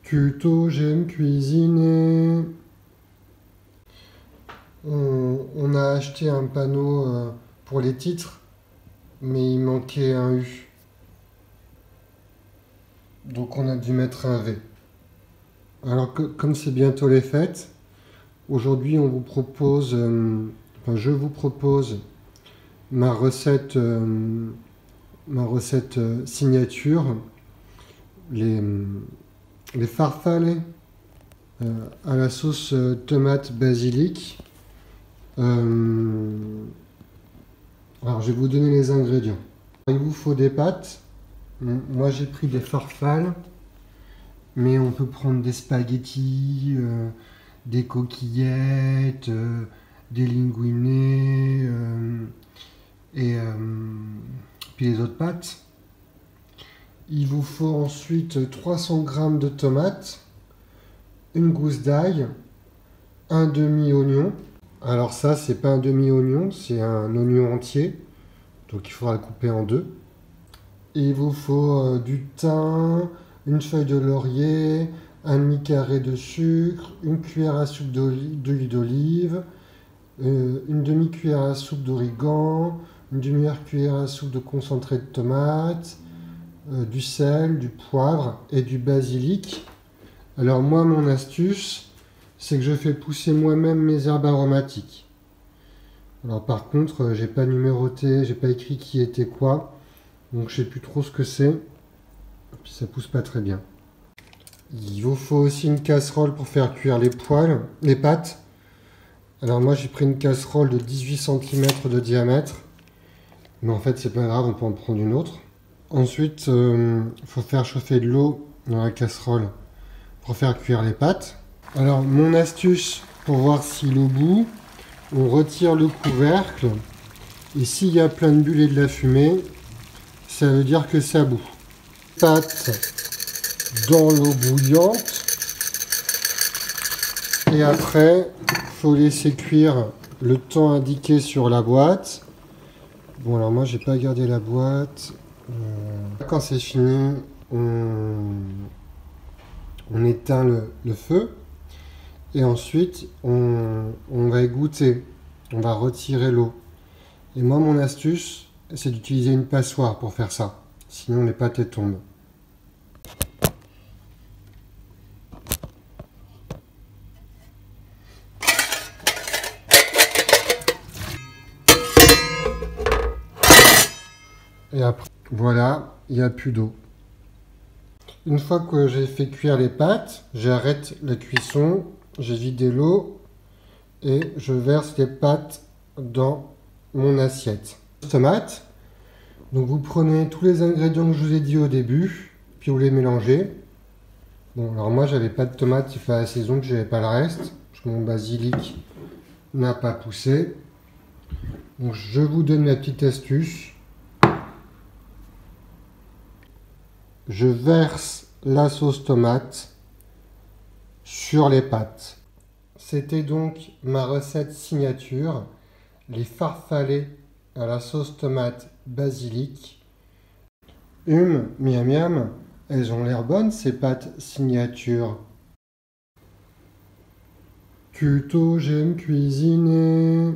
Tuto, j'aime cuisiner. On a acheté un panneau pour les titres, mais il manquait un U. Donc on a dû mettre un V. Alors que, comme c'est bientôt les fêtes, aujourd'hui on vous propose, je vous propose ma recette, signature, les farfales à la sauce tomate basilic. Alors je vais vous donner les ingrédients. Il vous faut des pâtes. Moi j'ai pris des farfales, mais on peut prendre des spaghettis, des coquillettes, des linguinés et puis les autres pâtes. Il vous faut ensuite 300 g de tomates, une gousse d'ail, un demi-oignon. Alors ça, c'est pas un demi-oignon, c'est un oignon entier, donc il faudra le couper en deux. Il vous faut du thym, une feuille de laurier, un demi-carré de sucre, une cuillère à soupe d'huile d'olive, une demi-cuillère à soupe d'origan, une demi-cuillère à soupe de concentré de tomate, du sel, du poivre et du basilic. Alors moi, mon astuce, c'est que je fais pousser moi-même mes herbes aromatiques. Alors par contre, j'ai pas numéroté, j'ai pas écrit qui était quoi, donc je sais plus trop ce que c'est. Puis ça pousse pas très bien. Il vous faut aussi une casserole pour faire cuire les pâtes. Alors moi j'ai pris une casserole de 18 cm de diamètre, mais en fait c'est pas grave, on peut en prendre une autre. Ensuite, il faut faire chauffer de l'eau dans la casserole pour faire cuire les pâtes. Alors mon astuce pour voir s'il est au bout, on retire le couvercle et s'il y a plein de bulles et de la fumée, ça veut dire que c'est à bout. Pâtes dans l'eau bouillante et après il faut laisser cuire le temps indiqué sur la boîte. Bon alors moi j'ai pas gardé la boîte. Quand c'est fini, on éteint le feu et ensuite on va égoutter, on va retirer l'eau. Et moi mon astuce c'est d'utiliser une passoire pour faire ça, sinon les pâtes elles tombent. Et après, voilà, il n'y a plus d'eau. Une fois que j'ai fait cuire les pâtes, j'arrête la cuisson, j'ai vidé l'eau et je verse les pâtes dans mon assiette. Tomates. Donc vous prenez tous les ingrédients que je vous ai dit au début, puis vous les mélangez. Bon, alors moi j'avais pas de tomates, il fait la saison que j'avais pas le reste, parce que mon basilic n'a pas poussé. Donc je vous donne la petite astuce. Je verse la sauce tomate sur les pâtes. C'était donc ma recette signature, les farfalets à la sauce tomate basilic. Miam miam, elles ont l'air bonnes ces pâtes signature. Tuto, j'aime cuisiner.